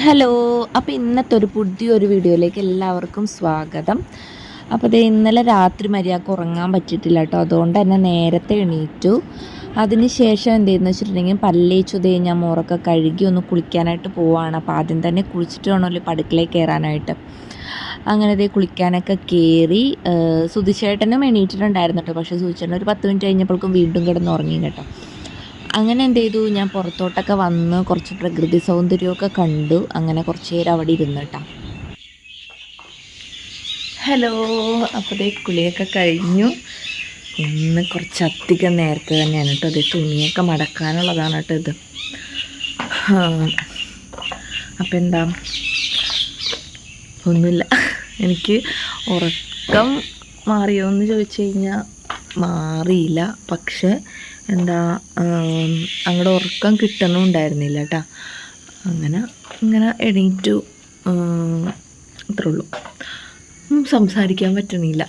Hello. അപ്പോൾ ഇന്നത്തെ ഒരു പുതിയൊരു വീഡിയോയിലേക്ക് എല്ലാവർക്കും സ്വാഗതം. അപ്പോൾ ഇന്നലെ രാത്രി മര്യാദക്ക് ഉറങ്ങാൻ പറ്റിയിട്ടില്ല കേട്ടോ. അതുകൊണ്ട് തന്നെ നേരത്തെ എണീറ്റു. അതിന് ശേഷം എന്തെന്ന് വെച്ചിട്ടുണ്ടെങ്കിൽ പല്ലേച്ചു ഞാൻ മോറൊക്കെ കഴുകി ഒന്ന് കുളിക്കാനായിട്ട് പോവാണ്. അപ്പോൾ ആദ്യം തന്നെ കുളിച്ചിട്ട് വേണമല്ലോ അടുക്കളയിൽ കയറാനായിട്ട്. അങ്ങനെ കുളിക്കാനൊക്കെ കയറി. സുധിച്ചേട്ടനും എണീറ്റിട്ടുണ്ടായിരുന്നു കേട്ടോ. പക്ഷേ സുധിച്ചേട്ടൻ ഒരു 10 മിനിറ്റ് കഴിഞ്ഞപ്പോഴേക്കും വീണ്ടും കിടന്ന് ഉറങ്ങി കേട്ടോ. അങ്ങനെ എന്ത് ചെയ്തു, ഞാൻ പുറത്തോട്ടൊക്കെ വന്ന് കുറച്ച് പ്രകൃതി സൗന്ദര്യമൊക്കെ കണ്ടു. അങ്ങനെ കുറച്ച് നേരം അവിടെ ഇരുന്നു കേട്ടോ. ഹലോ. അപ്പോൾ കുളിയൊക്കെ കഴിഞ്ഞു. ഇന്ന് കുറച്ചധികം നേരത്തെ തന്നെയാണ് കേട്ടോ. തുണിയൊക്കെ മടക്കാനുള്ളതാണ് കേട്ടോ ഇത്. അപ്പം എന്താ, ഒന്നുമില്ല. എനിക്ക് ഉറക്കം മാറിയോ എന്ന് ചോദിച്ചു കഴിഞ്ഞാൽ മാറിയില്ല. പക്ഷെ എന്താ, അങ്ങോട്ട് ഉറക്കം കിട്ടണമുണ്ടായിരുന്നില്ല കേട്ടോ. ഇങ്ങനെ എണീറ്റു, അത്രേ ഉള്ളൂ. സംസാരിക്കാൻ പറ്റണില്ല.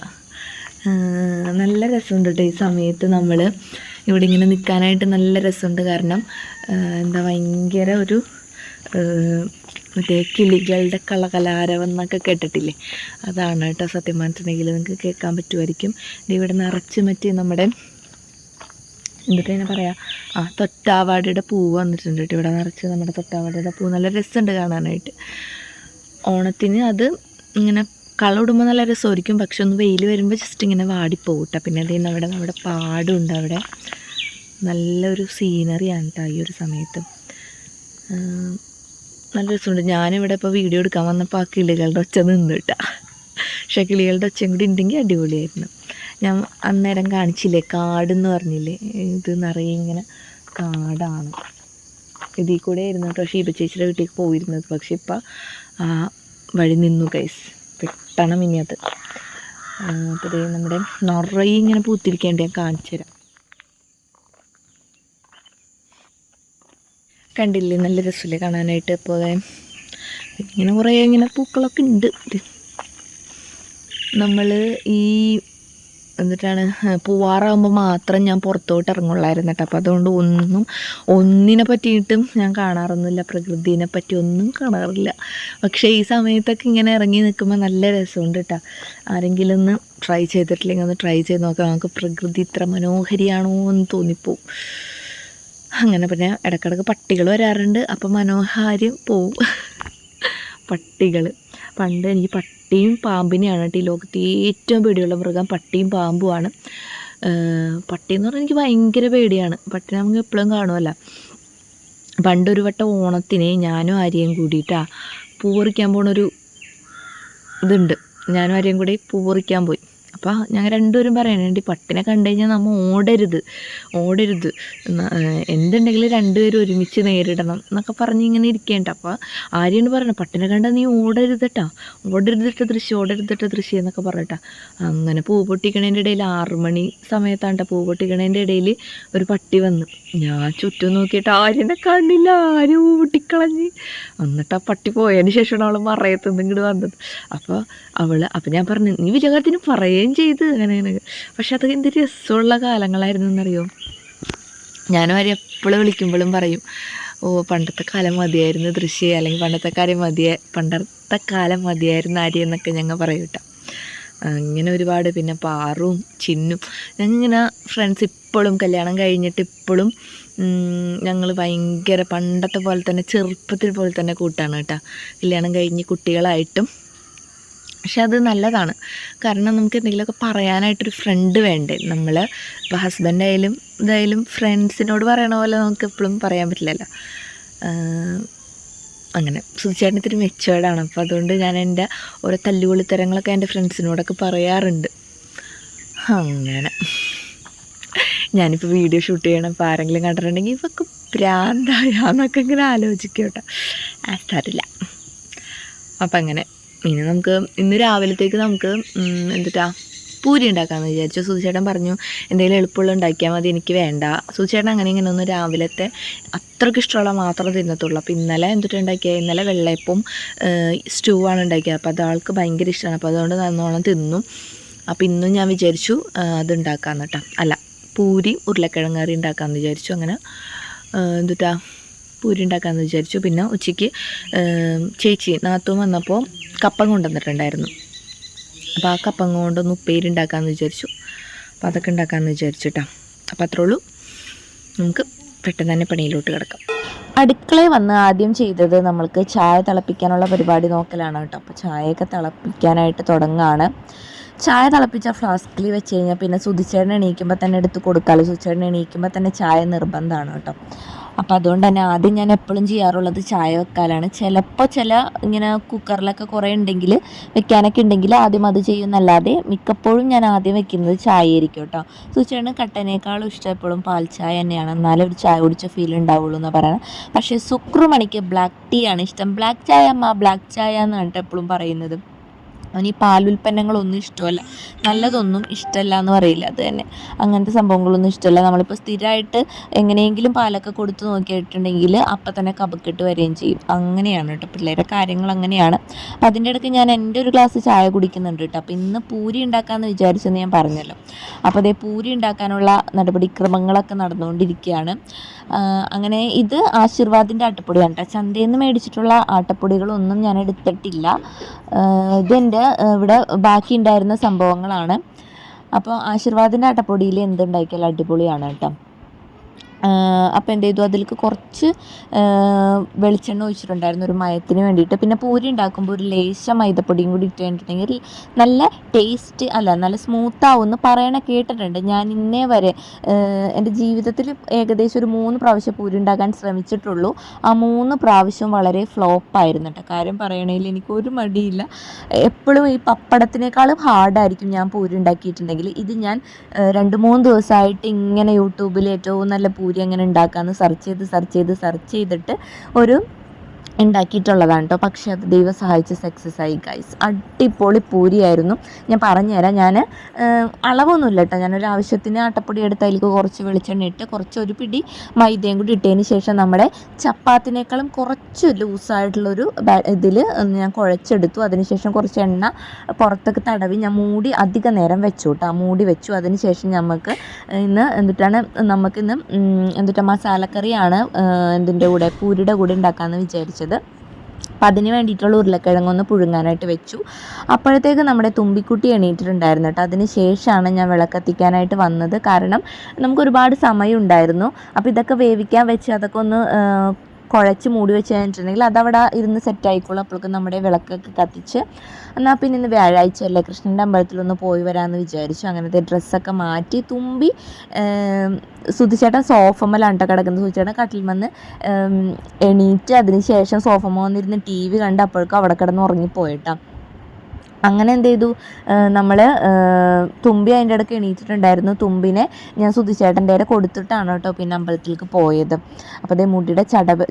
നല്ല രസമുണ്ട് കേട്ടോ ഈ സമയത്ത് നമ്മൾ ഇവിടെ ഇങ്ങനെ നിൽക്കാനായിട്ട്. നല്ല രസമുണ്ട്. കാരണം എന്താ, ഭയങ്കര ഒരു മറ്റേ കിളികളുടെ കളകലാരവം എന്നൊക്കെ കേട്ടിട്ടില്ലേ, അതാണ് കേട്ടോ. സത്യം പറഞ്ഞിട്ടുണ്ടെങ്കിൽ നിങ്ങൾക്ക് കേൾക്കാൻ പറ്റുമായിരിക്കും. ഇവിടെ നിറച്ച് മറ്റേ നമ്മുടെ എന്തിട്ടാ പറയുക, തൊട്ടാവാടിയുടെ പൂവ് വന്നിട്ടുണ്ട് കേട്ടോ. ഇവിടെ നിറച്ച് നമ്മുടെ തൊട്ടാവാടിയുടെ പൂവ് നല്ല രസമുണ്ട് കാണാനായിട്ട്. ഓണത്തിന് അത് ഇങ്ങനെ കളമിടുമ്പോൾ നല്ല രസമായിരിക്കും. പക്ഷെ ഒന്ന് വെയിൽ വരുമ്പോൾ ജസ്റ്റ് ഇങ്ങനെ വാടിപ്പോവും കേട്ടോ. പിന്നെ നമ്മുടെ പാടുണ്ട് അവിടെ. നല്ലൊരു സീനറിയാണ് കേട്ടോ ഈ ഒരു സമയത്ത്. നല്ല രസമുണ്ട്. ഞാനിവിടെ ഇപ്പോൾ വീഡിയോ എടുക്കാൻ വന്നപ്പോൾ ആ കിളികളുടെ ഒച്ച നിന്ന് കേട്ടോ. പക്ഷേ കിളികളുടെ ഒച്ചയും കൂടി ഉണ്ടെങ്കിൽ അടിപൊളിയായിരുന്നു. ഞാൻ അന്നേരം കാണിച്ചില്ലേ, കാടെന്ന് പറഞ്ഞില്ലേ, ഇത് നിറയെ ഇങ്ങനെ കാടാണ്. ഇതിൽ കൂടെ ആയിരുന്നു കേട്ടോ ഷീബ ചേച്ചിയുടെ വീട്ടിലേക്ക് പോയിരുന്നത്. പക്ഷെ ഇപ്പം ആ വഴി നിന്നു ഗൈസ്. പെട്ടെന്ന് ഇനി അത് അപ്പോൾ നമ്മുടെ നിറയെ ഇങ്ങനെ പൂത്തിരിക്കേണ്ട ഞാൻ കാണിച്ചു തരാം. കണ്ടില്ലേ, നല്ല രസമില്ലേ കാണാനായിട്ട്. ഇപ്പോൾ ഇങ്ങനെ കുറേ ഇങ്ങനെ പൂക്കളൊക്കെ ഉണ്ട്. നമ്മൾ ഈ എന്നിട്ടാണ് പൂവാറാകുമ്പോൾ മാത്രം ഞാൻ പുറത്തോട്ട് ഇറങ്ങുള്ളായിരുന്നു കേട്ടോ. അപ്പോൾ അതുകൊണ്ട് ഒന്നിനെ പറ്റിയിട്ടും ഞാൻ കാണാറൊന്നുമില്ല. പ്രകൃതിനെ പറ്റി ഒന്നും കാണാറില്ല. പക്ഷേ ഈ സമയത്തൊക്കെ ഇങ്ങനെ ഇറങ്ങി നിൽക്കുമ്പോൾ നല്ല രസമുണ്ട് കേട്ടോ. ആരെങ്കിലും ഒന്ന് ട്രൈ ചെയ്തിട്ടില്ലെങ്കിൽ ഒന്ന് ട്രൈ ചെയ്ത് നോക്കാം. നമുക്ക് പ്രകൃതി ഇത്ര മനോഹരിയാണോ എന്ന് തോന്നിപ്പോവും. അങ്ങനെ പിന്നെ ഇടയ്ക്കിടയ്ക്ക് പട്ടികൾ വരാറുണ്ട്. അപ്പോൾ മനോഹാര്യം പോവും. പട്ടികൾ പണ്ട് എനിക്ക് പട്ടിയും പാമ്പിനെയാണ് കേട്ടോ ഈ ലോകത്ത് ഏറ്റവും പേടിയുള്ള മൃഗം. പട്ടിയും പാമ്പുമാണ്. പട്ടി എന്ന് പറഞ്ഞാൽ എനിക്ക് ഭയങ്കര പേടിയാണ്. പട്ടി നമുക്ക് എപ്പോഴും കാണുമല്ലോ. പണ്ടൊരു വട്ടം ഓണത്തിന് ഞാനും ആര്യയും കൂടിയിട്ടാണ് പൂ പറിക്കാൻ പോണൊരു ഇതുണ്ട്. ഞാനും ആര്യയും കൂടി പൂ പറിക്കാൻ പോയി. അപ്പോൾ ഞങ്ങൾ രണ്ടുപേരും പറയണേണ്ടി പട്ടിനെ കണ്ടു കഴിഞ്ഞാൽ നമ്മൾ ഓടരുത് എന്തുണ്ടെങ്കിലും രണ്ടുപേരും ഒരുമിച്ച് നേരിടണം എന്നൊക്കെ പറഞ്ഞ് ഇങ്ങനെ ഇരിക്കേണ്ട. അപ്പോൾ ആര്യാണ് പറയണം, പട്ടിനെ കണ്ടാൽ നീ ഓടരുതിട്ട ദൃശ്യം എന്നൊക്കെ പറഞ്ഞിട്ടാ. അങ്ങനെ പൂ പൊട്ടിക്കണേൻ്റെ ഇടയിൽ 6 മണി സമയത്താണ് പൂ പൊട്ടിക്കണേൻ്റെ ഇടയിൽ ഒരു പട്ടി വന്ന്. ഞാൻ ചുറ്റും നോക്കിയിട്ട് ആര്യനെ കണ്ടില്ല. ആരും ഊട്ടിക്കളഞ്ഞ്. എന്നിട്ട് ആ പട്ടി പോയതിന് ശേഷമാണ് അവൾ മറയത്തുനിന്ന് ഇങ്ങോട്ട് വന്നത്. അപ്പോൾ ഞാൻ പറഞ്ഞു, നീ വലിയ കാര്യത്തിന് പറയുകയും ചെയ്ത് അങ്ങനെ. പക്ഷെ അതൊക്കെ എന്ത് രസമുള്ള കാലങ്ങളായിരുന്നു എന്നറിയോ. ഞാനും ആരും എപ്പോഴും വിളിക്കുമ്പോഴും പറയും, പണ്ടത്തെ കാലം മതിയായിരുന്നു ദൃശ്യം, അല്ലെങ്കിൽ പണ്ടത്തെ കാലം മതിയായിരുന്നു ആര്യ എന്നൊക്കെ ഞങ്ങൾ പറയും കേട്ടോ. അങ്ങനെ ഒരുപാട്. പിന്നെ പാറും ചിന്നും ഞങ്ങളിങ്ങനെ ഫ്രണ്ട്സ് ഇപ്പോഴും കല്യാണം കഴിഞ്ഞിട്ട് ഇപ്പോഴും ഞങ്ങൾ ഭയങ്കര പണ്ടത്തെ പോലെ തന്നെ ചെറുപ്പത്തിൽ പോലെ തന്നെ കൂട്ടാണ് കേട്ടോ. കല്യാണം കഴിഞ്ഞ് കുട്ടികളായിട്ടും. പക്ഷെ അത് നല്ലതാണ്. കാരണം നമുക്ക് എന്തെങ്കിലുമൊക്കെ പറയാനായിട്ടൊരു ഫ്രണ്ട് വേണ്ടേ. നമ്മൾ ഇപ്പോൾ ഹസ്ബൻഡായാലും ഇതായാലും ഫ്രണ്ട്സിനോട് പറയണ പോലെ നമുക്ക് എപ്പോഴും പറയാൻ പറ്റില്ലല്ലോ. അങ്ങനെ സുധിച്ചേട്ടൻ ഇത്തിരി മെച്ചുവേർഡാണ്. അപ്പോൾ അതുകൊണ്ട് ഞാൻ എൻ്റെ ഓരോ തല്ലുപൊളിത്തരങ്ങളൊക്കെ എൻ്റെ ഫ്രണ്ട്സിനോടൊക്കെ പറയാറുണ്ട്. അങ്ങനെ ഞാനിപ്പോൾ വീഡിയോ ഷൂട്ട് ചെയ്യണം. ഇപ്പോൾ ആരെങ്കിലും കണ്ടിട്ടുണ്ടെങ്കിൽ ഇവർക്ക് ഭ്രാന്തായാന്നൊക്കെ ഇങ്ങനെ ആലോചിക്കും കേട്ടോ. സാരമില്ല. അപ്പം അങ്ങനെ ഇനി ഇന്ന് രാവിലത്തേക്ക് നമുക്ക് പൂരി ഉണ്ടാക്കാമെന്ന് വിചാരിച്ചു. സുധിച്ചേട്ടൻ പറഞ്ഞു എന്തെങ്കിലും എളുപ്പമുള്ള ഉണ്ടാക്കിയാൽ മതി, എനിക്ക് വേണ്ട. സുധിച്ചേട്ടൻ അങ്ങനെ ഇങ്ങനെ ഒന്നും രാവിലത്തെ അത്രയ്ക്ക് ഇഷ്ടമുള്ള മാത്രം തിന്നത്തുള്ളൂ. അപ്പോൾ ഇന്നലെ ഇന്നലെ വെള്ളയപ്പവും സ്റ്റൂ ആണ് ഉണ്ടാക്കിയത്. അപ്പോൾ അത് ആൾക്ക് ഭയങ്കര ഇഷ്ടമാണ്. അപ്പോൾ അതുകൊണ്ട് നന്നോണം തിന്നു. അപ്പോൾ ഇന്നും ഞാൻ വിചാരിച്ചു അതുണ്ടാക്കാമെന്ന് കേട്ടോ. പൂരി ഉരുളക്കിഴങ്ങ് കറി ഉണ്ടാക്കാമെന്ന് വിചാരിച്ചു. അങ്ങനെ പൂരി ഉണ്ടാക്കാമെന്ന് വിചാരിച്ചു. പിന്നെ ഉച്ചയ്ക്ക് ചേച്ചി നാത്തൂൻ വന്നപ്പോൾ കപ്പം കൊണ്ടുവന്നിട്ടുണ്ടായിരുന്നു. അപ്പോൾ ആ കപ്പം കൊണ്ടൊന്ന് ഉപ്പേരി ഉണ്ടാക്കാമെന്ന് വിചാരിച്ചു. അപ്പോൾ അതൊക്കെ ഉണ്ടാക്കാമെന്ന് വിചാരിച്ചിട്ടാ. അപ്പോൾ അത്രേ ഉള്ളൂ. നമുക്ക് പെട്ടെന്ന് തന്നെ പണിയിലോട്ട് കിടക്കാം. അടുക്കളയിൽ വന്ന് ആദ്യം ചെയ്തത് നമ്മൾക്ക് ചായ തിളപ്പിക്കാനുള്ള പരിപാടി നോക്കലാണ് കേട്ടോ. അപ്പോൾ ചായയൊക്കെ തിളപ്പിക്കാനായിട്ട് തുടങ്ങുകയാണ്. ചായ തിളപ്പിച്ച ഫ്ലാസ്കിൽ വെച്ച് കഴിഞ്ഞാൽ പിന്നെ സുധിച്ചേട്ടൻ എണീക്കുമ്പോൾ തന്നെ എടുത്ത് കൊടുക്കാമല്ലോ. സുധിച്ചേട്ടൻ എണീക്കുമ്പോൾ തന്നെ ചായ നിർബന്ധമാണ് കേട്ടോ. അപ്പോൾ അതുകൊണ്ട് തന്നെ ആദ്യം ഞാൻ എപ്പോഴും ചെയ്യാറുള്ളത് ചായ വെക്കാനാണ്. ചിലപ്പോൾ ഇങ്ങനെ കുക്കറിലൊക്കെ കുറേ ഉണ്ടെങ്കിൽ വെക്കാനൊക്കെ ഉണ്ടെങ്കിൽ ആദ്യം അത് ചെയ്യുന്നല്ലാതെ മിക്കപ്പോഴും ഞാൻ ആദ്യം വെക്കുന്നത് ചായ ആയിരിക്കും കേട്ടോ. സുധിച്ചേട്ടന് കട്ടനേക്കാളും ഇഷ്ടം എപ്പോഴും പാൽ ചായ തന്നെയാണ്. എന്നാലും ഒരു ചായ കുടിച്ച ഫീൽ ഉണ്ടാവുള്ളൂ എന്ന് പറയണം. പക്ഷേ സുക്രുമണിക്ക് ബ്ലാക്ക് ടീ ആണ് ഇഷ്ടം. ബ്ലാക്ക് ചായ അമ്മ ബ്ലാക്ക് ചായ എന്നാണ് കേട്ടോ എപ്പോഴും പറയുന്നത്. അവന് ഈ പാലുൽപ്പന്നങ്ങളൊന്നും ഇഷ്ടമല്ല, നല്ലതൊന്നും ഇഷ്ടമല്ല എന്ന് പറയില്ല. അത് തന്നെ അങ്ങനത്തെ സംഭവങ്ങളൊന്നും ഇഷ്ടമല്ല. നമ്മളിപ്പോൾ സ്ഥിരമായിട്ട് എങ്ങനെയെങ്കിലും പാലൊക്കെ കൊടുത്ത് നോക്കിയിട്ടുണ്ടെങ്കിൽ അപ്പം തന്നെ കഫക്കെട്ട് വരികയും ചെയ്യും. അങ്ങനെയാണ് കേട്ടോ പിള്ളേരുടെ കാര്യങ്ങൾ അങ്ങനെയാണ്. അതിൻ്റെ ഇടയ്ക്ക് ഞാൻ എൻ്റെ ഒരു ഗ്ലാസ് ചായ കുടിക്കുന്നുണ്ട് കേട്ടോ. അപ്പോൾ ഇന്ന് പൂരി ഉണ്ടാക്കാമെന്ന് വിചാരിച്ചെന്ന് ഞാൻ പറഞ്ഞല്ലോ. അപ്പോൾ അതേ പൂരി ഉണ്ടാക്കാനുള്ള നടപടിക്രമങ്ങളൊക്കെ നടന്നുകൊണ്ടിരിക്കുകയാണ്. അങ്ങനെ ഇത് ആശീർവാദിൻ്റെ ആട്ടപ്പൊടിയാണ് കേട്ടോ. ചന്തയിൽ നിന്ന് മേടിച്ചിട്ടുള്ള ആട്ടപ്പൊടികളൊന്നും ഞാൻ എടുത്തിട്ടില്ല. ഇതെൻ്റെ ഇവിടെ ബാക്കി ഉണ്ടായിരുന്ന സംഭവങ്ങളാണ്. അപ്പോൾ ആശീർവാദിൻ്റെ ആട്ടപ്പൊടിയിൽ എന്തുണ്ടാക്കിയാലും അടിപൊളിയാണ് കേട്ടോ. അപ്പോൾ എന്ത് ചെയ്തു, അതിലേക്ക് കുറച്ച് വെളിച്ചെണ്ണ ഒഴിച്ചിട്ടുണ്ടായിരുന്നു ഒരു മയത്തിന് വേണ്ടിയിട്ട്. പിന്നെ പൂരി ഉണ്ടാക്കുമ്പോൾ ഒരു ലേശം മൈദപ്പൊടിയും കൂടി ഇട്ട് കഴിഞ്ഞിട്ടുണ്ടെങ്കിൽ നല്ല ടേസ്റ്റ് നല്ല സ്മൂത്താവുമെന്ന് കേട്ടിട്ടുണ്ട്. ഞാൻ ഇന്നേ വരെ എൻ്റെ ജീവിതത്തിൽ ഏകദേശം ഒരു 3 പ്രാവശ്യം പൂരി ഉണ്ടാക്കാൻ ശ്രമിച്ചിട്ടുള്ളൂ. ആ 3 പ്രാവശ്യം വളരെ ഫ്ലോപ്പായിരുന്നു കേട്ടോ. കാര്യം പറയണതിൽ എനിക്കൊരു മടിയില്ല. എപ്പോഴും ഈ പപ്പടത്തിനേക്കാളും ഹാർഡായിരിക്കും ഞാൻ പൂരി ഉണ്ടാക്കിയിട്ടുണ്ടെങ്കിൽ. ഇത് ഞാൻ 2-3 ദിവസമായിട്ട് ഇങ്ങനെ യൂട്യൂബിൽ ഏറ്റവും നല്ല പൂരി എങ്ങനെ ഉണ്ടാക്കാമെന്ന് സെർച്ച് ചെയ്തിട്ട് ഒരു ഉണ്ടാക്കിയിട്ടുള്ളതാണ് കേട്ടോ. പക്ഷേ അത് ദൈവം സഹായിച്ച് സക്സസ് ആയി ഗൈസ്. അടിപൊളി പൂരിയായിരുന്നു. ഞാൻ പറഞ്ഞുതരാം. ഞാൻ അളവൊന്നുമില്ല കേട്ടോ. ഞാനൊരു ആവശ്യത്തിന് ആട്ടപ്പൊടി എടുത്ത് അതിലേക്ക് കുറച്ച് വെളിച്ചെണ്ണ ഇട്ട് ഒരു പിടി മൈദയും കൂടി ഇട്ടതിന് ശേഷം നമ്മുടെ ചപ്പാത്തിനേക്കാളും കുറച്ച് ലൂസായിട്ടുള്ളൊരു ഇതിൽ ഞാൻ കുഴച്ചെടുത്തു. അതിനുശേഷം കുറച്ച് എണ്ണ പുറത്തൊക്കെ തടവി ഞാൻ മൂടി അധികം നേരം വെച്ചു കേട്ടോ. മൂടി വെച്ചു. അതിനുശേഷം നമുക്കിന്ന് മസാലക്കറിയാണ് ഇതിൻ്റെ കൂടെ പൂരിയുടെ കൂടെ ഉണ്ടാക്കാമെന്ന് വിചാരിച്ചത്. അപ്പം അതിന് വേണ്ടിയിട്ടുള്ള ഉരുളക്കിഴങ്ങൊന്ന് പുഴുങ്ങാനായിട്ട് വെച്ചു. അപ്പോഴത്തേക്ക് നമ്മുടെ തുമ്പിക്കുട്ടി എണീറ്റിട്ടുണ്ടായിരുന്നു കേട്ടോ. അതിന് ശേഷമാണ് ഞാൻ വിളക്കത്തിക്കാനായിട്ട് വന്നത്. കാരണം നമുക്ക് ഒരുപാട് സമയം ഉണ്ടായിരുന്നു. അപ്പോൾ ഇതൊക്കെ വേവിക്കാൻ വെച്ച് അതൊക്കെ ഒന്ന് കുഴച്ച് മൂടി വെച്ച് കഴിഞ്ഞിട്ടുണ്ടെങ്കിൽ അതവിടെ ഇരുന്ന് സെറ്റായിക്കോളും. അപ്പോഴേക്കും നമ്മുടെ വിളക്കൊക്കെ കത്തിച്ച് എന്നാൽ പിന്നെ ഇന്ന് വ്യാഴാഴ്ച അല്ലേ, കൃഷ്ണൻ്റെ അമ്പലത്തിലൊന്ന് പോയി വരാമെന്ന് വിചാരിച്ചു. അങ്ങനത്തെ ഡ്രസ്സൊക്കെ മാറ്റി തുമ്പി സുധിച്ചേട്ടൻ സോഫമ്മലാണ് കിടക്കുന്നത്. സുധിച്ചേട്ടൻ കട്ടിൽ വന്ന് എണീറ്റ് അതിന് ശേഷം സോഫമ്മ വന്നിരുന്ന് TV കണ്ട് അപ്പോഴേക്കും അവിടെ കിടന്ന് ഉറങ്ങിപ്പോയിട്ടാ. അങ്ങനെ എന്ത് ചെയ്തു, നമ്മൾ തുമ്പി അതിൻ്റെ ഇടയ്ക്ക് എണീറ്റിട്ടുണ്ടായിരുന്നു. തുമ്പിനെ ഞാൻ സുധിച്ചേട്ടൻ്റെ കയ്യിൽ കൊടുത്തിട്ടാണ് കേട്ടോ പിന്നെ അമ്പലത്തിലേക്ക് പോയത്. അപ്പോൾ അതേ മുടിയുടെ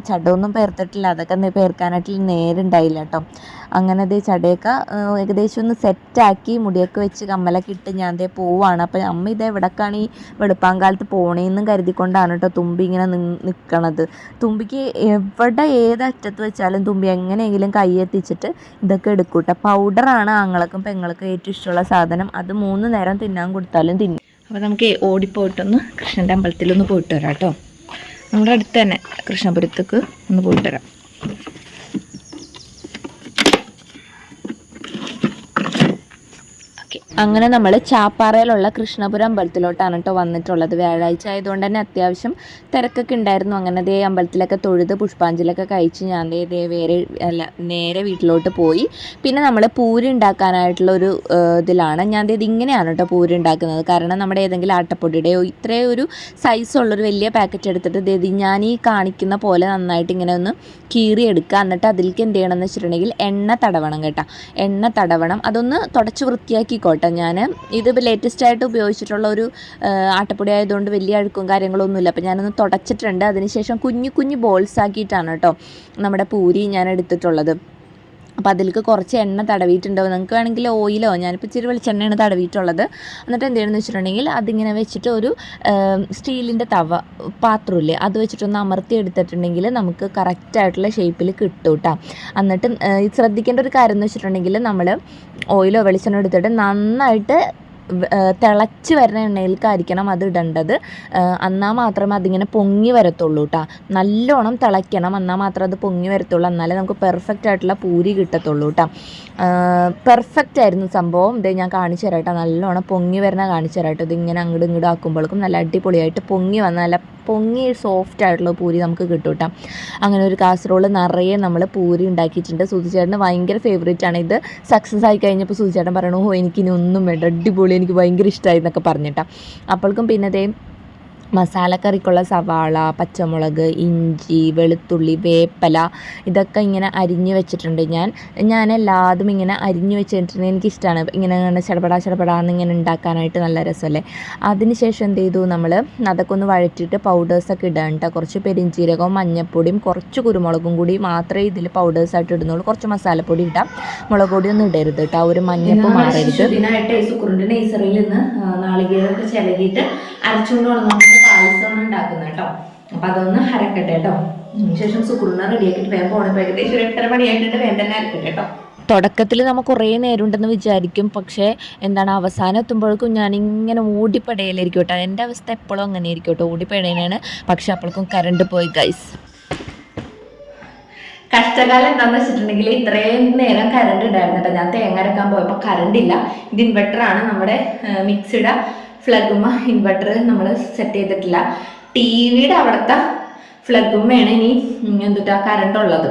ചടമൊന്നും പേർത്തിട്ടില്ല. അതൊക്കെ പേർക്കാനായിട്ട് നേരുണ്ടായില്ല കേട്ടോ. അങ്ങനെ അതേ ചടയൊക്കെ ഏകദേശം ഒന്ന് സെറ്റാക്കി മുടിയൊക്കെ വെച്ച് കമ്മലൊക്കെ ഇട്ട് ഞാൻ അതേ പോവാണ്. അപ്പോൾ അമ്മ ഇതേ എവിടേക്കാണ് ഈ വെളുപ്പാങ്കാലത്ത് പോണേന്നും കരുതിക്കൊണ്ടാണ് കേട്ടോ തുമ്പി ഇങ്ങനെ നിൽക്കണത്. തുമ്പിക്ക് ഏതറ്റത്ത് വെച്ചാലും തുമ്പി എങ്ങനെയെങ്കിലും കൈ എത്തിച്ചിട്ട് ഇതൊക്കെ എടുക്കൂട്ടെ. പൗഡറാണ് ആങ്ങളക്കും പെങ്ങൾക്കും ഏറ്റവും ഇഷ്ടമുള്ള സാധനം. അത് 3 നേരം തിന്നാൻ കൊടുത്താലും തിന്നും. അപ്പോൾ നമുക്ക് ഓടിപ്പോയിട്ടൊന്ന് കൃഷ്ണൻ്റെ അമ്പലത്തിലൊന്ന് പോയിട്ട് വരാം കേട്ടോ. നമ്മുടെ അടുത്ത് തന്നെ കൃഷ്ണപുരത്തേക്ക് ഒന്ന് പോയിട്ട് വരാം. അങ്ങനെ നമ്മൾ ചാപ്പാറയിലുള്ള കൃഷ്ണപുരം അമ്പലത്തിലോട്ടാണ് കേട്ടോ വന്നിട്ടുള്ളത്. വ്യാഴാഴ്ച ആയതുകൊണ്ട് തന്നെ അത്യാവശ്യം തിരക്കൊക്കെ ഉണ്ടായിരുന്നു. അങ്ങനെ ദേ അമ്പലത്തിലൊക്കെ തൊഴുത് പുഷ്പാഞ്ജലിയൊക്കെ കഴിച്ച് ഞാൻ നേരെ വീട്ടിലോട്ട് പോയി. പിന്നെ നമ്മൾ പൂരി ഉണ്ടാക്കാനായിട്ടുള്ള ഒരു ഇതിലാണ്. ഞാൻ ഇങ്ങനെയാണ് കേട്ടോ പൂരി ഉണ്ടാക്കുന്നത്. കാരണം നമ്മുടെ ഏതെങ്കിലും ആട്ടപ്പൊടിയുടെയോ ഇത്രയും ഒരു സൈസുള്ളൊരു വലിയ പാക്കറ്റ് എടുത്തിട്ട് ഞാൻ ഈ കാണിക്കുന്ന പോലെ നന്നായിട്ട് ഇങ്ങനെ ഒന്ന് കീറിയെടുക്കുക. എന്നിട്ട് അതിലേക്ക് എന്ത് ചെയ്യണമെന്ന് വെച്ചിട്ടുണ്ടെങ്കിൽ എണ്ണ തടവണം കേട്ടോ. എണ്ണ തടവണം. അതൊന്ന് തുടച്ച് വൃത്തിയാക്കിക്കോട്ടെ. ഞാൻ ഇത് ലേറ്റസ്റ്റ് ആയിട്ട് ഉപയോഗിച്ചിട്ടുള്ള ഒരു ആട്ടപ്പൊടി ആയതുകൊണ്ട് വലിയ അഴുക്കും കാര്യങ്ങളൊന്നുമില്ല. അപ്പോൾ ഞാനൊന്ന് തുടച്ചിട്ടുണ്ട്. അതിനുശേഷം കുഞ്ഞു ബോൾസ് ആക്കിയിട്ടാണ് കേട്ടോ നമ്മുടെ പൂരി ഞാൻ എടുത്തിട്ടുള്ളത്. അപ്പോൾ അതിലേക്ക് കുറച്ച് എണ്ണ തടവിയിട്ടുണ്ടാവും. നിങ്ങൾക്ക് വേണമെങ്കിൽ ഓയിലോ, ഞാനിപ്പോൾ ഇച്ചിരി വെളിച്ചെണ്ണയാണ് തടവിയിട്ടുള്ളത്. എന്നിട്ട് എന്ത് ചെയ്യണമെന്ന് വെച്ചിട്ടുണ്ടെങ്കിൽ അതിങ്ങനെ വെച്ചിട്ട് ഒരു സ്റ്റീലിൻ്റെ പാത്രമില്ലേ അത് വെച്ചിട്ടൊന്ന് അമർത്തി എടുത്തിട്ടുണ്ടെങ്കിൽ നമുക്ക് കറക്റ്റായിട്ടുള്ള ഷേപ്പിൽ കിട്ടും കേട്ടോ. എന്നിട്ട് ശ്രദ്ധിക്കേണ്ട ഒരു കാര്യം എന്ന് വെച്ചിട്ടുണ്ടെങ്കിൽ നമ്മൾ ഓയിലോ വെളിച്ചെണ്ണ എടുത്തിട്ട് നന്നായിട്ട് തിളച്ച് വരുന്ന എണ്ണയിലേക്കായിരിക്കണം അത് ഇടേണ്ടത്. എന്നാൽ മാത്രമേ അതിങ്ങനെ പൊങ്ങി വരത്തുള്ളൂ കേട്ടോ. നല്ലോണം തിളയ്ക്കണം, എന്നാൽ മാത്രമേ അത് പൊങ്ങി വരത്തുള്ളൂ. എന്നാലേ നമുക്ക് പെർഫെക്റ്റ് ആയിട്ടുള്ള പൂരി കിട്ടത്തുള്ളൂ കേട്ടോ. പെർഫെക്റ്റ് ആയിരുന്നു സംഭവം. ഇത് ഞാൻ കാണിച്ചു തരാം കേട്ടോ. നല്ലോണം പൊങ്ങി വരുന്ന കാണിച്ചു തരാം കേട്ടോ. ഇതിങ്ങനെ അങ്ങോട്ടും ഇങ്ങോട്ടും ആക്കുമ്പോഴേക്കും നല്ല അടിപൊളിയായിട്ട് പൊങ്ങി വന്ന നല്ല പൊങ്ങി സോഫ്റ്റ് ആയിട്ടുള്ള പൂരി നമുക്ക് കിട്ടും കേട്ടോ. അങ്ങനെ ഒരു കാസറോള് നിറയെ നമ്മൾ പൂരി ഉണ്ടാക്കിയിട്ടുണ്ട്. സുധിച്ചേട്ടന് ഭയങ്കര ഫേവറേറ്റ് ആണ്. ഇത് സക്സസ് ആയി കഴിഞ്ഞപ്പോൾ സുധിച്ചേട്ടൻ പറയണു, ഓ എനിക്കിനി ഒന്നും വേണ്ട, അടിപൊളി, എനിക്ക് ഭയങ്കര ഇഷ്ടമായി എന്നൊക്കെ പറഞ്ഞിട്ടാണ്. അപ്പോഴേക്കും പിന്നെ ദേ മസാലക്കറിക്കുള്ള സവാള, പച്ചമുളക്, ഇഞ്ചി, വെളുത്തുള്ളി, വേപ്പില ഇതൊക്കെ ഇങ്ങനെ അരിഞ്ഞ് വെച്ചിട്ടുണ്ട്. ഞാൻ എല്ലാതും ഇങ്ങനെ അരിഞ്ഞ് വെച്ചിട്ടുണ്ടെങ്കിൽ എനിക്കിഷ്ടമാണ്. ഇങ്ങനെ ചടപടാന്ന് ഇങ്ങനെ ഉണ്ടാക്കാനായിട്ട് നല്ല രസമല്ലേ. അതിനുശേഷം എന്ത് ചെയ്തു, നമ്മൾ അതൊക്കെ ഒന്ന് വഴറ്റിയിട്ട് പൗഡേഴ്സൊക്കെ ഇടാൻ കേട്ടോ. കുറച്ച് പെരിഞ്ചീരകവും മഞ്ഞൾപ്പൊടിയും കുറച്ച് കുരുമുളകും കൂടി മാത്രമേ ഇതിൽ പൗഡേഴ്സായിട്ട് ഇടുന്നുള്ളൂ. കുറച്ച് മസാലപ്പൊടി ഇടാം, മുളക് പൊടി ഒന്നും ഇടരുത് കേട്ടോ. ഒരു മഞ്ഞപ്പ് മാറരുത്. ഇതിനായിട്ട് സുക്കുറിൻ്റെ നെയ്സറിൽ നിന്ന് നാളികേരമൊക്കെ ചിലകിയിട്ട് അരച്ചുകൊണ്ട് വന്നു പായസമാണ് ഉണ്ടാക്കുന്നത് കേട്ടോ. അപ്പം അതൊന്ന് അരക്കട്ടെ കേട്ടോ. ശേഷം സുക്കുറിനെ റെഡിയാക്കിയിട്ട് വേഗം പോകണം. ഏകദേശം ഒരു 8:30 മണിയായിട്ടുണ്ട്. വേഗം തന്നെ അരക്കട്ടെ കേട്ടോ. തുടക്കത്തിൽ നമുക്ക് കുറേ നേരം ഉണ്ടെന്ന് വിചാരിക്കും, പക്ഷേ എന്താണ് അവസാനം എത്തുമ്പോഴേക്കും ഞാനിങ്ങനെ ഓടിപ്പടയിലായിരിക്കും കേട്ടോ. എൻ്റെ അവസ്ഥ എപ്പോഴും അങ്ങനെ ആയിരിക്കും കേട്ടോ, ഓടിപ്പടയാണ്. പക്ഷെ അപ്പോഴേക്കും കറണ്ട് പോയി ഗൈസ്. കഷ്ടകാലം എന്താണെന്ന് വെച്ചിട്ടുണ്ടെങ്കിൽ ഇത്രയും നേരം കറണ്ട് ഉണ്ടായിരുന്നു കേട്ടോ. ഞാൻ തേങ്ങ അരക്കാൻ പോയപ്പോൾ കറണ്ട് ഇല്ല. ഇത് ഇൻവെർട്ടറാണ്, നമ്മുടെ മിക്സിയുടെ ഫ്ലഗുമ്മ ഇൻവെർട്ടർ നമ്മൾ സെറ്റ് ചെയ്തിട്ടില്ല. ടി വിയുടെ അവിടുത്തെ ഫ്ലഗുമ്മയാണ് ഇനി കറണ്ട് ഉള്ളത്.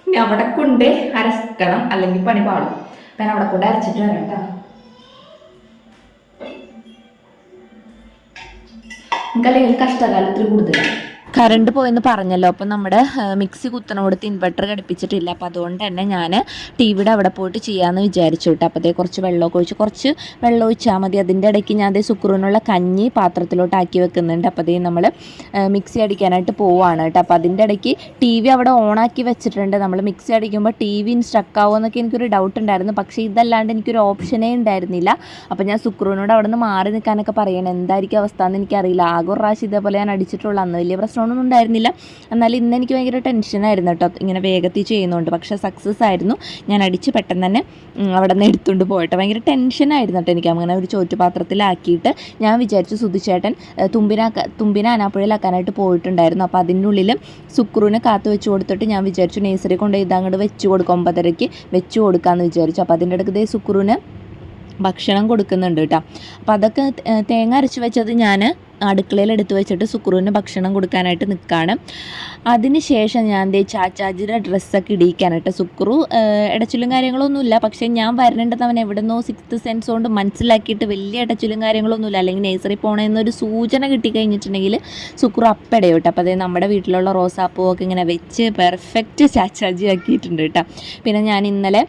ഇനി അവിടെ കൊണ്ട് അരക്കണം, അല്ലെങ്കിൽ പണി പാടും. അപ്പം ഞാൻ അവിടെ കൊണ്ട് അരച്ചിട്ട് വരാം കേട്ടോ. എനിക്കല്ലെങ്കിൽ കഷ്ടകാലത്തിൽ കൂടുതലാണ്. കറണ്ട് പോയെന്ന് പറഞ്ഞല്ലോ. അപ്പം നമ്മുടെ മിക്സി കുത്തനോടത്ത് ഇൻവെർട്ടർ ഘടിപ്പിച്ചിട്ടില്ല. അപ്പം അതുകൊണ്ട് തന്നെ ഞാൻ ടി വിയുടെ അവിടെ പോയിട്ട് ചെയ്യാമെന്ന് വിചാരിച്ചു കേട്ടോ. അപ്പോഴത്തേ കുറച്ച് വെള്ളമൊക്കെ ഒഴിച്ച്, കുറച്ച് വെള്ളം ഒഴിച്ചാൽ മതി. അതിൻ്റെ ഇടയ്ക്ക് ഞാൻ അതേ സുക്കുറിനുള്ള കഞ്ഞി പാത്രത്തിലോട്ട് ആക്കി വെക്കുന്നുണ്ട്. അപ്പോൾ അതേ നമ്മൾ മിക്സി അടിക്കാനായിട്ട് പോവുകയാണ് കേട്ടോ. അപ്പോൾ അതിൻ്റെ ഇടയ്ക്ക് ടി വി അവിടെ ഓണാക്കി വെച്ചിട്ടുണ്ട്. നമ്മൾ മിക്സി അടിക്കുമ്പോൾ ടി വി സ്റ്റക്കാവുമോ എന്നൊക്കെ എനിക്കൊരു ഡൗട്ട് ഉണ്ടായിരുന്നു. പക്ഷേ ഇതല്ലാണ്ട് എനിക്കൊരു ഓപ്ഷനേ ഉണ്ടായിരുന്നില്ല. അപ്പോൾ ഞാൻ സുക്കുറിനോട് അവിടെ നിന്ന് മാറി നിൽക്കാനൊക്കെ പറയണം. എന്തായിരിക്കും അവസ്ഥ എന്ന് എനിക്കറിയില്ല. ആകെ ഒരു പ്രാവശ്യം ഇതേപോലെ ഞാൻ അടിച്ചിട്ടുള്ളൂ. അന്ന് വലിയ പ്രശ്നം ഒന്നും ഉണ്ടായിരുന്നില്ല. എന്നാലും ഇന്ന് എനിക്ക് ഭയങ്കര ടെൻഷനായിരുന്നു കേട്ടോ, ഇങ്ങനെ വേഗത്തിൽ ചെയ്യുന്നുണ്ട്. പക്ഷേ സക്സസ് ആയിരുന്നു. ഞാൻ അടിച്ച് പെട്ടെന്ന് തന്നെ അവിടെ നിന്ന് എടുത്തുകൊണ്ട് പോയിട്ട് ഭയങ്കര ടെൻഷനായിരുന്നു കേട്ടോ എനിക്ക്. അങ്ങനെ ഒരു ചോറ്റുപാത്രത്തിലാക്കിയിട്ട് ഞാൻ വിചാരിച്ചു സുധിച്ചേട്ടൻ തുമ്പിനെ അനാപ്പുഴയിലാക്കാനായിട്ട് പോയിട്ടുണ്ടായിരുന്നു. അപ്പോൾ അതിൻ്റെ ഉള്ളിൽ സുക്രൂനെ കാത്തു വെച്ച് കൊടുത്തിട്ട് ഞാൻ വിചാരിച്ചു നേഴ്സറി കൊണ്ട് ഇതങ്ങോട്ട് വെച്ച് കൊടുക്കും, 9:30 വെച്ച് കൊടുക്കാമെന്ന് വിചാരിച്ചു. അപ്പോൾ അതിൻ്റെ ഇടയ്ക്ക് സുക്രൂന് ഭക്ഷണം കൊടുക്കുന്നുണ്ട് കേട്ടോ. അപ്പോൾ അതൊക്കെ തേങ്ങ അരച്ച് വെച്ചത് ഞാൻ അടുക്കളയിൽ എടുത്ത് വെച്ചിട്ട് സുക്രൂന് ഭക്ഷണം കൊടുക്കാനായിട്ട് നിൽക്കുകയാണ്. അതിന് ശേഷം ഞാൻ ചാച്ചാജിയുടെ ഡ്രസ്സൊക്കെ ഇടിയിക്കാനായിട്ട്. സുക്രു ഇടച്ചിലും കാര്യങ്ങളൊന്നുമില്ല, പക്ഷേ ഞാൻ വരേണ്ടത് അവൻ എവിടെന്നോ 6th സെൻസ് കൊണ്ട് മനസ്സിലാക്കിയിട്ട് വലിയ ഇടച്ചിലും കാര്യങ്ങളൊന്നുമില്ല. അല്ലെങ്കിൽ നേഴ്സറി പോകണമെന്നൊരു സൂചന കിട്ടിക്കഴിഞ്ഞിട്ടുണ്ടെങ്കിൽ സുക്രു അപ്പടയോ കേട്ടോ. അപ്പോൾ അതേ നമ്മുടെ വീട്ടിലുള്ള റോസാപ്പൂവൊക്കെ ഇങ്ങനെ വെച്ച് പെർഫെക്റ്റ് ചാച്ചാജി ആക്കിയിട്ടുണ്ട് കേട്ടോ. പിന്നെ ഞാൻ ഇന്നലെ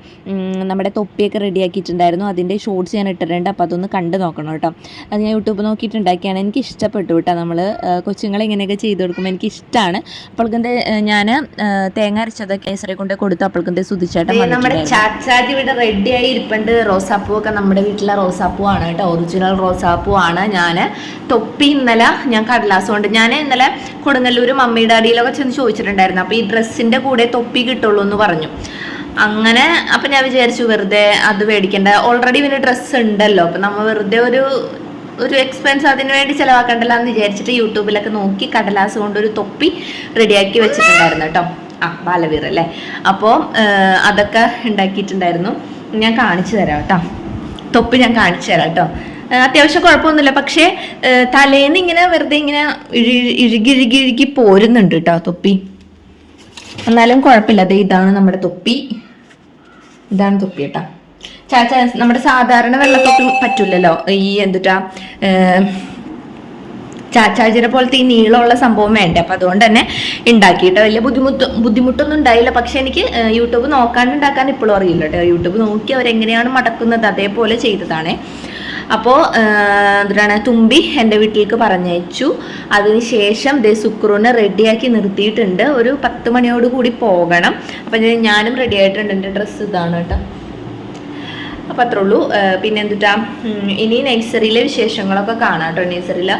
നമ്മുടെ തൊപ്പിയൊക്കെ റെഡിയാക്കിയിട്ടുണ്ടായിരുന്നു. അതിൻ്റെ ഷോർട്സ് ഞാൻ ഇട്ടിട്ടുണ്ട്. അപ്പോൾ അതൊന്ന് കണ്ടു നോക്കണം കേട്ടോ. അത് ഞാൻ യൂട്യൂബ് നോക്കിയിട്ടുണ്ടാക്കിയാണ്. എനിക്ക് ഇഷ്ടപ്പെട്ടു കേട്ടോ. നമ്മൾ കൊച്ചുങ്ങളെ ഇങ്ങനെയൊക്കെ ചെയ്ത് കൊടുക്കുമ്പോൾ എനിക്ക് ഇഷ്ടമാണ്. അപ്പോഴത്തെ ഞാൻ തേങ്ങ അരച്ചതൊക്കെ കേസറി കൊണ്ട് കൊടുത്തു. അപ്പോഴത്തെ സുധിച്ചേട്ടൻ നമ്മുടെ ചാച്ചാജി ഇവിടെ റെഡിയായി ഇരിപ്പുണ്ട്. റോസാപ്പൂ ഒക്കെ നമ്മുടെ വീട്ടിലെ റോസാപ്പൂ ആണ് കേട്ടോ, ഒറിജിനൽ റോസാപ്പൂ ആണ്. ഞാൻ തൊപ്പി ഇന്നലെ ഞാൻ കടലാസ് കൊണ്ട് ഞാൻ ഇന്നലെ കൊടുങ്ങല്ലൂർ മമ്മി ഡാഡിയിലൊക്കെ ചെന്ന് ചോദിച്ചിട്ടുണ്ടായിരുന്നു. അപ്പോൾ ഈ ഡ്രസ്സിൻ്റെ കൂടെ തൊപ്പി കിട്ടുള്ളൂ എന്ന് പറഞ്ഞു. അങ്ങനെ അപ്പം ഞാൻ വിചാരിച്ചു വെറുതെ അത് മേടിക്കേണ്ട, ഓൾറെഡി പിന്നെ ഡ്രസ്സ് ഉണ്ടല്ലോ. അപ്പം നമ്മൾ വെറുതെ ഒരു എക്സ്പെൻസ് അതിന് വേണ്ടി ചിലവാക്കണ്ടല്ലോ എന്ന് വിചാരിച്ചിട്ട് യൂട്യൂബിലൊക്കെ നോക്കി കടലാസ് കൊണ്ടൊരു തൊപ്പി റെഡിയാക്കി വെച്ചിട്ടുണ്ടായിരുന്നു കേട്ടോ. ബാലവീർ അല്ലേ. അപ്പോൾ അതൊക്കെ ഉണ്ടാക്കിയിട്ടുണ്ടായിരുന്നു. ഞാൻ കാണിച്ചു തരാം കേട്ടോ. തൊപ്പി ഞാൻ കാണിച്ചു തരാം കേട്ടോ. അത്യാവശ്യം കുഴപ്പമൊന്നുമില്ല. പക്ഷേ തലേന്ന് ഇങ്ങനെ വെറുതെ ഇങ്ങനെ ഇഴുകി പോരുന്നുണ്ട് കേട്ടോ തൊപ്പി. എന്നാലും കുഴപ്പമില്ല. അതെ, ഇതാണ് നമ്മുടെ തൊപ്പി. ഇതാണ് തൊപ്പി കേട്ടോ. നമ്മുടെ സാധാരണ വെള്ളത്തൊപ്പി പറ്റൂലല്ലോ. ഈ ചാച്ചാജിനെ പോലത്തെ ഈ നീളമുള്ള സംഭവം വേണ്ടേ. അപ്പം അതുകൊണ്ട് തന്നെ ഉണ്ടാക്കിയിട്ട് വലിയ ബുദ്ധിമുട്ടൊന്നും ഉണ്ടായില്ല. പക്ഷെ എനിക്ക് യൂട്യൂബ് നോക്കാണ്ട് ഉണ്ടാക്കാൻ ഇപ്പോഴും അറിയില്ല കേട്ടോ. യൂട്യൂബ് നോക്കി അവരെങ്ങനെയാണ് മടക്കുന്നത് അതേപോലെ ചെയ്തതാണേ. അപ്പോൾ തുമ്പി എൻ്റെ വീട്ടിലേക്ക് പറഞ്ഞയച്ചു. അതിനുശേഷം സുക്രൂനെ റെഡിയാക്കി നിർത്തിയിട്ടുണ്ട്. ഒരു 10 മണിയോട് കൂടി പോകണം. അപ്പം ഞാനും റെഡി ആയിട്ടുണ്ട്. എൻ്റെ ഡ്രസ്സ് ഇതാണ് കേട്ടോ. അപ്പം അത്രേ ഉള്ളൂ. പിന്നെ ഇനി നഴ്സറിയിലെ വിശേഷങ്ങളൊക്കെ കാണാം കേട്ടോ. നഴ്സറിയിലെ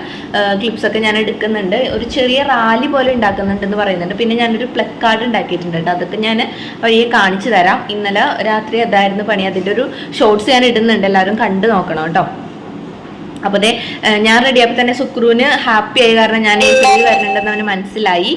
ക്ലിപ്സൊക്കെ ഞാൻ എടുക്കുന്നുണ്ട്. ഒരു ചെറിയ റാലി പോലെ ഉണ്ടാക്കുന്നുണ്ടെന്ന് പറയുന്നുണ്ട്. പിന്നെ ഞാനൊരു പ്ലക്കാർഡ് ഉണ്ടാക്കിയിട്ടുണ്ട് കേട്ടോ. അതൊക്കെ ഞാൻ വഴിയെ കാണിച്ചു തരാം. ഇന്നലെ രാത്രി അതായിരുന്നു പണി. അതിൻ്റെ ഒരു ഷോർട്സ് ഞാൻ ഇടുന്നുണ്ട്, എല്ലാവരും കണ്ടു നോക്കണം കേട്ടോ. അപ്പോൾ അതെ ഞാൻ റെഡിയപ്പോൾ തന്നെ സുക്രുവിന് ഹാപ്പി ആയി, കാരണം ഞാൻ നേഴ്സറിയിൽ വരുന്നുണ്ടെന്ന് അവന് മനസ്സിലായി.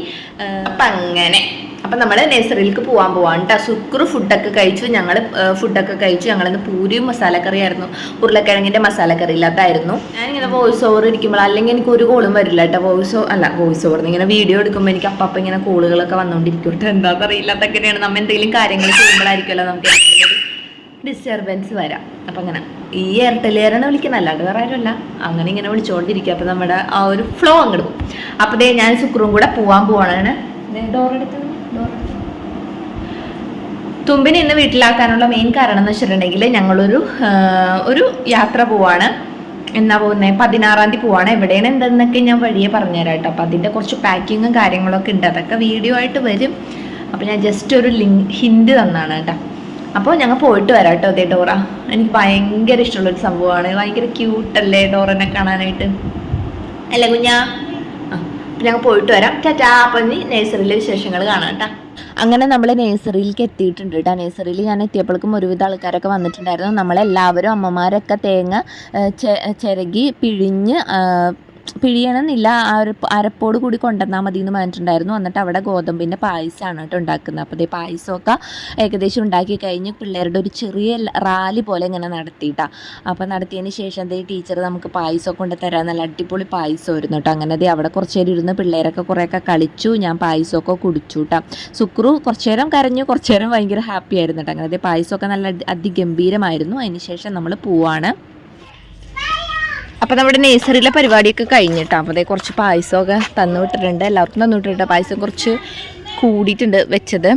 അപ്പം അങ്ങനെ അപ്പം നമ്മൾ നേഴ്സറിയിലേക്ക് പോകാൻ പോവാണ് കേട്ടോ. സുക്രു ഫുഡൊക്കെ കഴിച്ചു, ഞങ്ങൾ ഫുഡൊക്കെ കഴിച്ചു. ഞങ്ങളിന്ന് പൂരിയും മസാലക്കറി ആയിരുന്നു, ഉരുളക്കിഴങ്ങിൻ്റെ മസാലക്കറി ഇല്ലാത്തായിരുന്നു. ഞാനിങ്ങനെ വോയിസ് ഓവർ ഇരിക്കുമ്പോൾ അല്ലെങ്കിൽ എനിക്ക് ഒരു കോളും വരില്ല കേട്ടോ. വോയിസ് ഓവർ ഇങ്ങനെ വീഡിയോ എടുക്കുമ്പോൾ എനിക്ക് അപ്പം ഇങ്ങനെ കോളുകളൊക്കെ വന്നുകൊണ്ടിരിക്കും കേട്ടോ. എന്താണെന്ന് അറിയില്ല, അതൊക്കെയാണ് നമ്മൾ എന്തെങ്കിലും കാര്യങ്ങൾ ചെയ്യുമ്പോഴായിരിക്കുമല്ലോ നമുക്ക് ഡിസ്റ്റർബൻസ് വരാം. അപ്പം അങ്ങനെ ഈ എയർടെലുകാരാണ് വിളിക്കുന്നത്, അല്ലാണ്ട് വേറെ ആരുമല്ല. അങ്ങനെ ഇങ്ങനെ വിളിച്ചുകൊണ്ടിരിക്കുക. അപ്പം നമ്മുടെ ആ ഒരു ഫ്ലോ അങ്ങോട്ട് പോകും. അപ്പം ദേ ഞാൻ സുക്രും കൂടെ പോകാൻ പോവാണ്. ഡോറെടുത്ത് തുമ്പിനെ ഇന്ന് വീട്ടിലാക്കാനുള്ള മെയിൻ കാരണം എന്ന് വെച്ചിട്ടുണ്ടെങ്കിൽ ഞങ്ങളൊരു യാത്ര പോവാണ്. എന്നാ പോകുന്നത്? 16-ാം തീയതി പോവാണ്. എവിടെയാണ് എന്തെന്നൊക്കെ ഞാൻ വഴിയെ പറഞ്ഞുതരാം കേട്ടോ. അപ്പം അതിൻ്റെ കുറച്ച് പാക്കിങ്ങും കാര്യങ്ങളൊക്കെ ഉണ്ട്, അതൊക്കെ വീഡിയോ ആയിട്ട് വരും. അപ്പം ഞാൻ ജസ്റ്റ് ഒരു ഹിന്റ് തന്നാണ് കേട്ടോ. അപ്പോൾ ഞങ്ങൾ പോയിട്ട് വരാം കേട്ടോ. അതേ ഡോറ എനിക്ക് ഭയങ്കര ഇഷ്ടമുള്ളൊരു സംഭവമാണ്. ഭയങ്കര ക്യൂട്ടല്ലേ ഡോറനെ കാണാനായിട്ട്, അല്ലേ കുഞ്ഞാ? അപ്പം ഞങ്ങൾ പോയിട്ട് വരാം. ടാറ്റാ. അപ്പം ഇനി നേഴ്സറിയിലെ വിശേഷങ്ങൾ കാണാം കേട്ടോ. അങ്ങനെ നമ്മൾ നേഴ്സറിയിലേക്ക് എത്തിയിട്ടുണ്ട് കേട്ടോ. നേഴ്സറിയിൽ ഞാൻ എത്തിയപ്പോഴേക്കും ഒരുവിധ ആൾക്കാരൊക്കെ വന്നിട്ടുണ്ടായിരുന്നു. നമ്മളെല്ലാവരും അമ്മമാരൊക്കെ തേങ്ങ ചിരകി പിഴിയണമെന്നില്ല, ആ ഒരു അരപ്പോട് കൂടി കൊണ്ടുവന്നാൽ മതി എന്ന് പറഞ്ഞിട്ടുണ്ടായിരുന്നു. എന്നിട്ട് അവിടെ ഗോതമ്പിൻ്റെ പായസമാണ് കേട്ടോ ഉണ്ടാക്കുന്നത്. അപ്പോൾ ഈ പായസമൊക്കെ ഏകദേശം ഉണ്ടാക്കി കഴിഞ്ഞ് പിള്ളേരുടെ ഒരു ചെറിയ റാലി പോലെ ഇങ്ങനെ നടത്തിയിട്ടാണ്. അപ്പോൾ നടത്തിയതിന് ശേഷം ടീച്ചർ നമുക്ക് പായസമൊക്കെ കൊണ്ട് തരാൻ, നല്ല അടിപൊളി പായസമായിരുന്നു കേട്ടോ. അങ്ങനെ അവിടെ കുറച്ച് നേരം ഇരുന്ന് പിള്ളേരൊക്കെ കുറേയൊക്കെ കളിച്ചു, ഞാൻ പായസമൊക്കെ കുടിച്ചു കേട്ടോ. സുക്രു കുറച്ച് നേരം കരഞ്ഞു, കുറച്ച് നേരം ഭയങ്കര ഹാപ്പി ആയിരുന്നു കേട്ടോ. അങ്ങനെ പായസമൊക്കെ നല്ല അതിഗംഭീരമായിരുന്നു. അതിന് ശേഷം നമ്മൾ പോവാണ്. അപ്പോൾ നമ്മുടെ നേഴ്സറിയിലെ പരിപാടിയൊക്കെ കഴിഞ്ഞിട്ടാണ്. അപ്പോൾ അതേ കുറച്ച് പായസമൊക്കെ തന്നു വിട്ടിട്ടുണ്ട്, എല്ലാവർക്കും തന്നു വിട്ടിട്ടുണ്ട്. പായസം കുറച്ച് കൂടിയിട്ടുണ്ട് വെച്ചത്.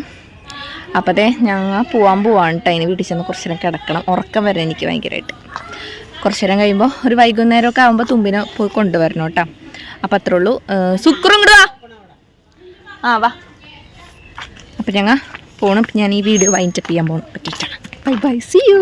അപ്പോൾ അതേ ഞങ്ങൾ പോവാണ് കേട്ടോ. അതിന് വീട്ടിൽ ചെന്ന് കുറച്ച് നേരം കിടക്കണം, ഉറക്കം വരാൻ എനിക്ക് ഭയങ്കരമായിട്ട്. കുറച്ച് നേരം കഴിയുമ്പോൾ ഒരു വൈകുന്നേരമൊക്കെ ആകുമ്പോൾ തുമ്പിനെ പോയി കൊണ്ടുവരണം കേട്ടോ. അപ്പോൾ അത്രേ ഉള്ളൂ. സുക്രും ഇങ്ങോട്ട് വാ. വാ. അപ്പോൾ ഞങ്ങൾ പോകണം. ഞാൻ ഈ വീഡിയോ വൈൻഡപ്പ് ചെയ്യാൻ പോകണം പറ്റിയിട്ടാണ്. Bye bye, see U.